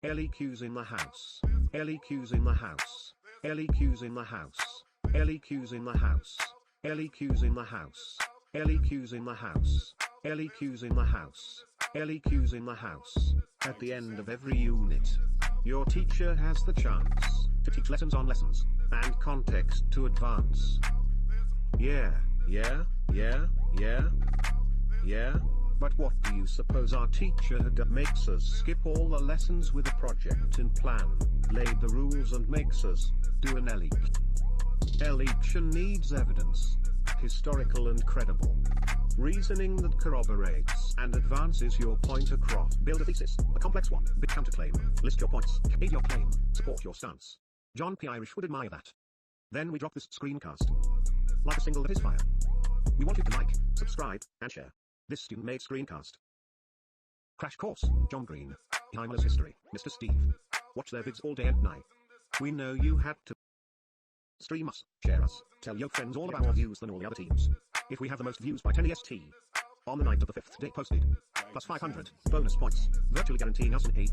LEQ's in the house. LEQ's in the house. LEQ's in the house. LEQ's in the house. LEQ's in the house. LEQ's in the house. LEQ's in the house. LEQ's in the house. At the end of every unit, your teacher has the chance to teach lessons on lessons and context to advance. Yeah. But what do you suppose our teacher makes us skip all the lessons with a project and plan, laid the rules and makes us do an ELEQ. Election needs evidence, historical and credible. Reasoning that corroborates and advances your point across. Build a thesis, a complex one, big counterclaim, list your points, aid your claim, support your stance. John P. Irish would admire that. Then we drop this screencast. Like a single that is fire. We want you to like, subscribe, and share this student-made screencast. Crash Course, John Green. Timeless History, Mr. Steve. Watch their vids all day and night. We know you had to stream us, share us, tell your friends all about our views than all the other teams. If we have the most views by 10 EST, on the night of the 5th day posted, plus 500 bonus points, virtually guaranteeing us an A.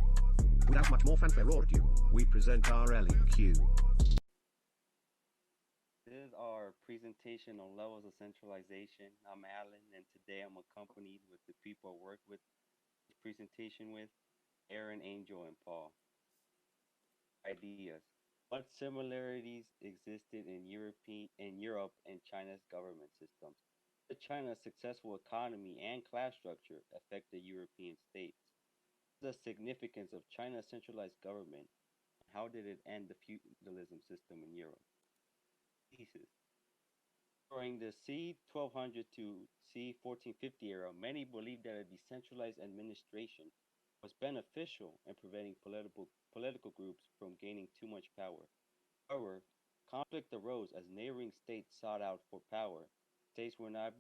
Without much more fanfare or ado, we present our LEQ. This is our presentation on levels of centralization. I'm Alan, and today I'm accompanied with the people I work with this presentation with, Aaron, Angel, and Paul. Ideas. What similarities existed in Europe and China's government systems? How did China's successful economy and class structure affect the European states? The significance of China's centralized government, and how did it end the feudalism system in Europe? Thesis. During the c. 1200 to c. 1450 era, many believed that a decentralized administration was beneficial in preventing political groups from gaining too much power. However, conflict arose as neighboring states sought out for power. States were not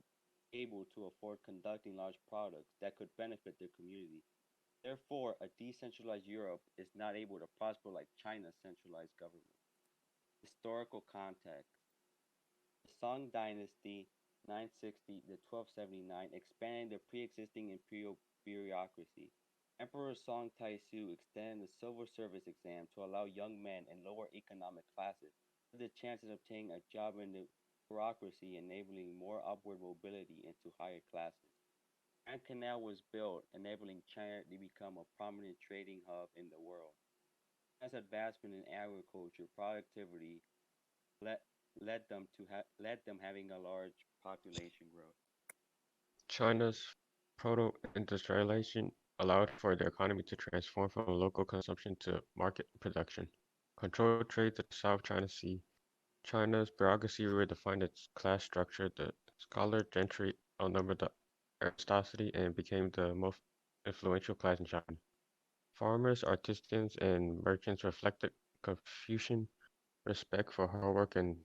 able to afford conducting large products that could benefit their community. Therefore, a decentralized Europe is not able to prosper like China's centralized government. Historical context. The Song Dynasty, 960 to 1279, expanded the pre-existing imperial bureaucracy. Emperor Song Taisu extended the civil service exam to allow young men in lower economic classes the chance of obtaining a job in the bureaucracy, enabling more upward mobility into higher classes. Grand Canal was built, enabling China to become a prominent trading hub in the world. China's advancement in agriculture productivity led them having a large population growth. China's proto-industrialization allowed for the economy to transform from local consumption to market production. Controlled trade to the South China Sea. China's bureaucracy redefined its class structure. The scholar gentry outnumbered the aristocracy and became the most influential class in China. Farmers, artisans, and merchants reflected Confucian respect for hard work and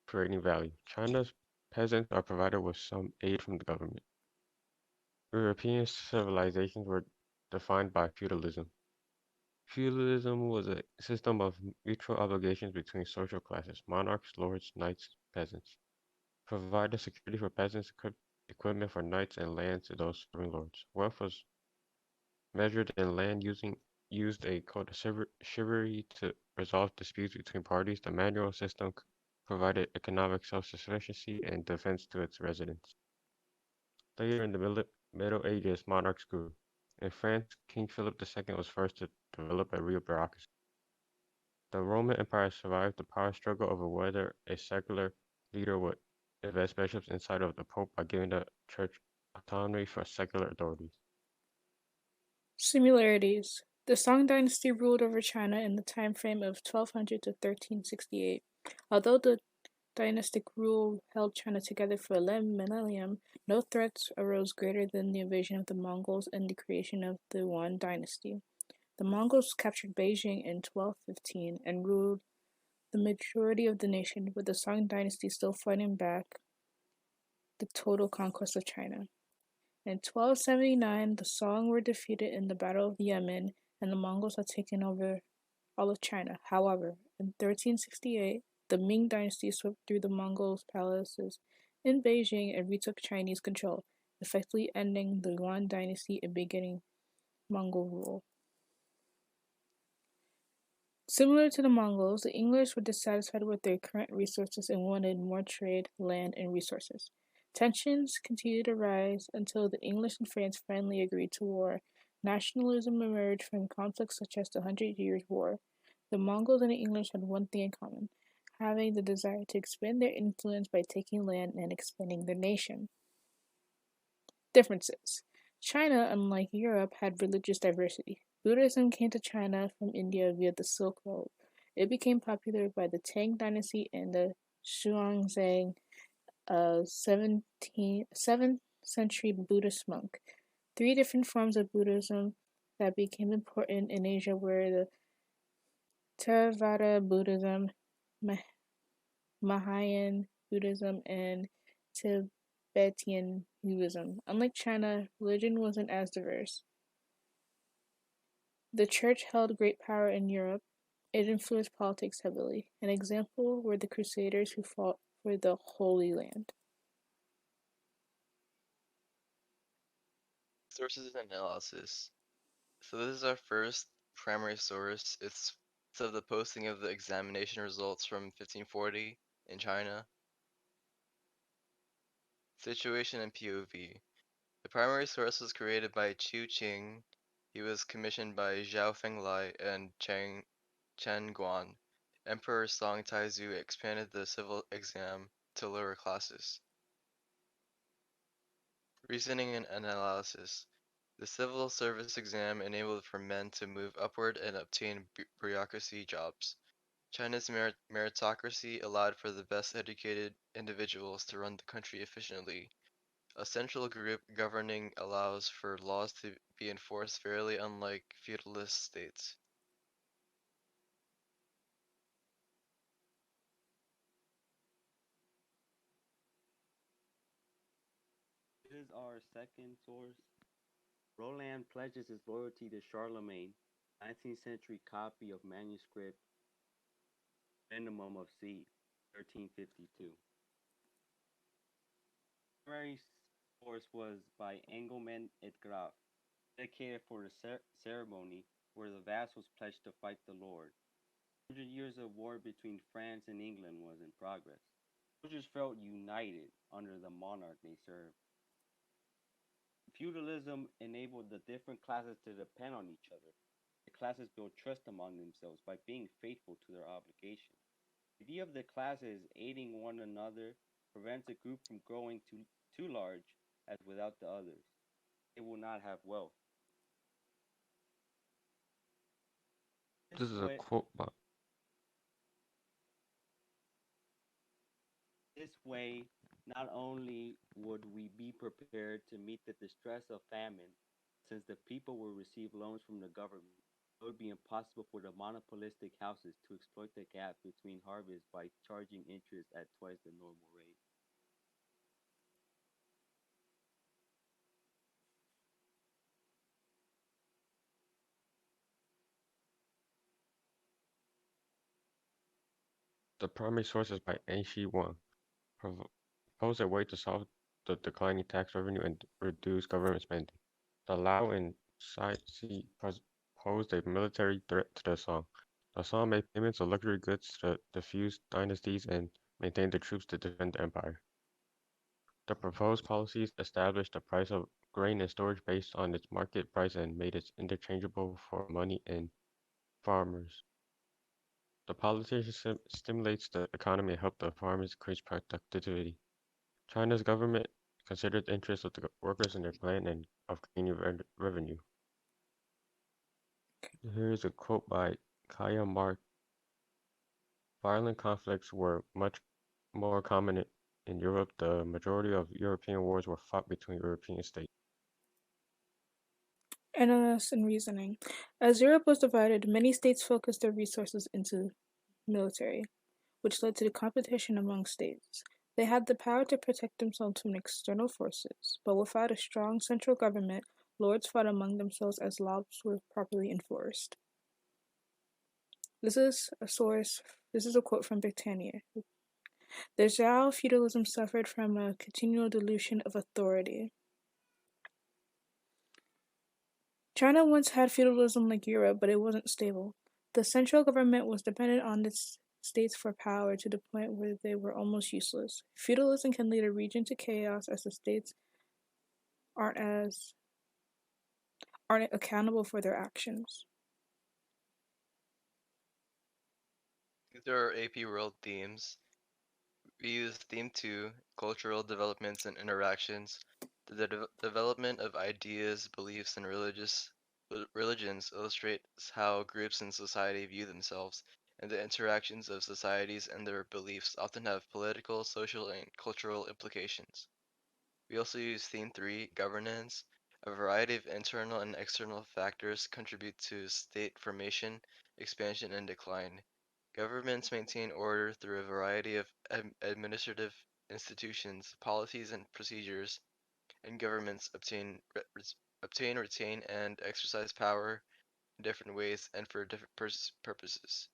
creating value. China's peasants are provided with some aid from the government. European civilizations were defined by feudalism. Feudalism was a system of mutual obligations between social classes, monarchs, lords, knights, peasants. Provided security for peasants, equipment for knights, and land to those serving lords. Wealth was measured in land used a code of chivalry to resolve disputes between parties. The manual system provided economic self-sufficiency and defense to its residents. Later in the Middle Ages, monarchs grew. In France, King Philip II was first to develop a real bureaucracy. The Roman Empire survived the power struggle over whether a secular leader would invest bishops inside of the Pope by giving the church autonomy for secular authorities. Similarities. The Song Dynasty ruled over China in the time frame of 1200 to 1368. Although the dynastic rule held China together for a millennium, no threats arose greater than the invasion of the Mongols and the creation of the Yuan dynasty. The Mongols captured Beijing in 1215 and ruled the majority of the nation, with the Song dynasty still fighting back the total conquest of China. In 1279, the Song were defeated in the Battle of Yemen, and the Mongols had taken over all of China. However, in 1368, the Ming dynasty swept through the Mongols' palaces in Beijing and retook Chinese control, effectively ending the Yuan dynasty and beginning Mongol rule. Similar to the Mongols, the English were dissatisfied with their current resources and wanted more trade, land, and resources. Tensions continued to rise until the English and France finally agreed to war. Nationalism emerged from conflicts such as the Hundred Years' War. The Mongols and the English had one thing in common, having the desire to expand their influence by taking land and expanding their nation. Differences. China, unlike Europe, had religious diversity. Buddhism came to China from India via the Silk Road. It became popular by the Tang Dynasty and the Xuanzang, a 7th century Buddhist monk. Three different forms of Buddhism that became important in Asia were the Theravada Buddhism, Mahayana Buddhism, and Tibetan Buddhism. Unlike China, religion wasn't as diverse. The Church held great power in Europe. It influenced politics heavily. An example were the Crusaders who fought for the Holy Land. Sources and analysis. So this is our first primary source. It's of the posting of the examination results from 1540 in China. Situation and POV. The primary source was created by Chu Qing. He was commissioned by Zhao Fenglai and Chen Guan. Emperor Song Taizu expanded the civil exam to lower classes. Reasoning and analysis. The civil service exam enabled for men to move upward and obtain bureaucracy jobs. China's meritocracy allowed for the best educated individuals to run the country efficiently. A central group governing allows for laws to be enforced fairly, unlike feudalist states. This is our second source. Roland pledges his loyalty to Charlemagne, 19th century copy of manuscript Minimum of C, 1352. Primary source was by Engelmann et Graf, dedicated for the ceremony where the vassals pledged to fight the Lord. 100 years of war between France and England was in progress. Soldiers felt united under the monarch they served. Feudalism enabled the different classes to depend on each other. The classes built trust among themselves by being faithful to their obligations. The idea of the classes aiding one another prevents a group from growing too large, as without the others, they will not have wealth. This is a quote by This way, not only would we be prepared to meet the distress of famine, since the people will receive loans from the government, it would be impossible for the monopolistic houses to exploit the gap between harvests by charging interest at twice the normal rate. the primary sources by Shi Wang. Propose a way to solve the declining tax revenue and reduce government spending. The Lao and Sai posed a military threat to the Song. The Song made payments of luxury goods to diffuse dynasties and maintained the troops to defend the empire. The proposed policies established the price of grain and storage based on its market price and made it interchangeable for money and farmers. The policy stimulates the economy and helps the farmers increase productivity. China's government considered the interests of the workers in their plan and of gaining revenue. Here's a quote by Kaya Mark. Violent conflicts were much more common in Europe. The majority of European wars were fought between European states. Analysis and reasoning. As Europe was divided, many states focused their resources into military, which led to the competition among states. They had the power to protect themselves from external forces, but without a strong central government, lords fought among themselves as laws were properly enforced. This is a quote from Britannia. The Zhao feudalism suffered from a continual dilution of authority. China once had feudalism like Europe, but it wasn't stable. The central government was dependent on its states for power to the point where they were almost useless. Feudalism can lead a region to chaos as the states aren't as aren't accountable for their actions. These are our AP World themes. We use theme 2, cultural developments and interactions. The development of ideas, beliefs, and religions illustrates how groups in society view themselves, and the interactions of societies and their beliefs often have political, social, and cultural implications. We also use theme 3, governance. A variety of internal and external factors contribute to state formation, expansion, and decline. Governments maintain order through a variety of administrative institutions, policies, and procedures, and governments obtain, retain, and exercise power in different ways and for different purposes.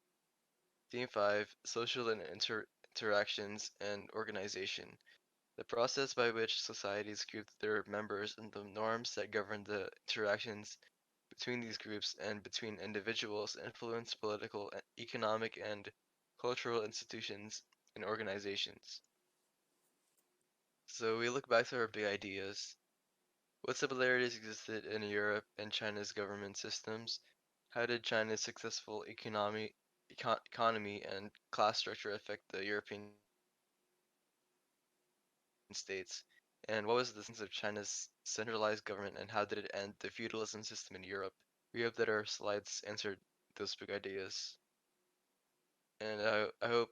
Theme 5, social and interactions and organization. The process by which societies group their members and the norms that govern the interactions between these groups and between individuals influence political, economic, and cultural institutions and organizations. So we look back to our big ideas. What similarities existed in Europe and China's government systems? How did China's successful economy and class structure affect the European states? And what was the sense of China's centralized government and how did it end the feudalism system in Europe? We hope that our slides answered those big ideas. And I hope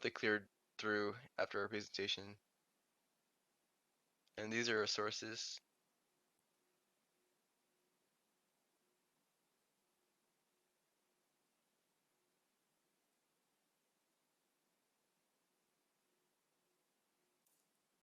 they cleared through after our presentation. And these are our sources.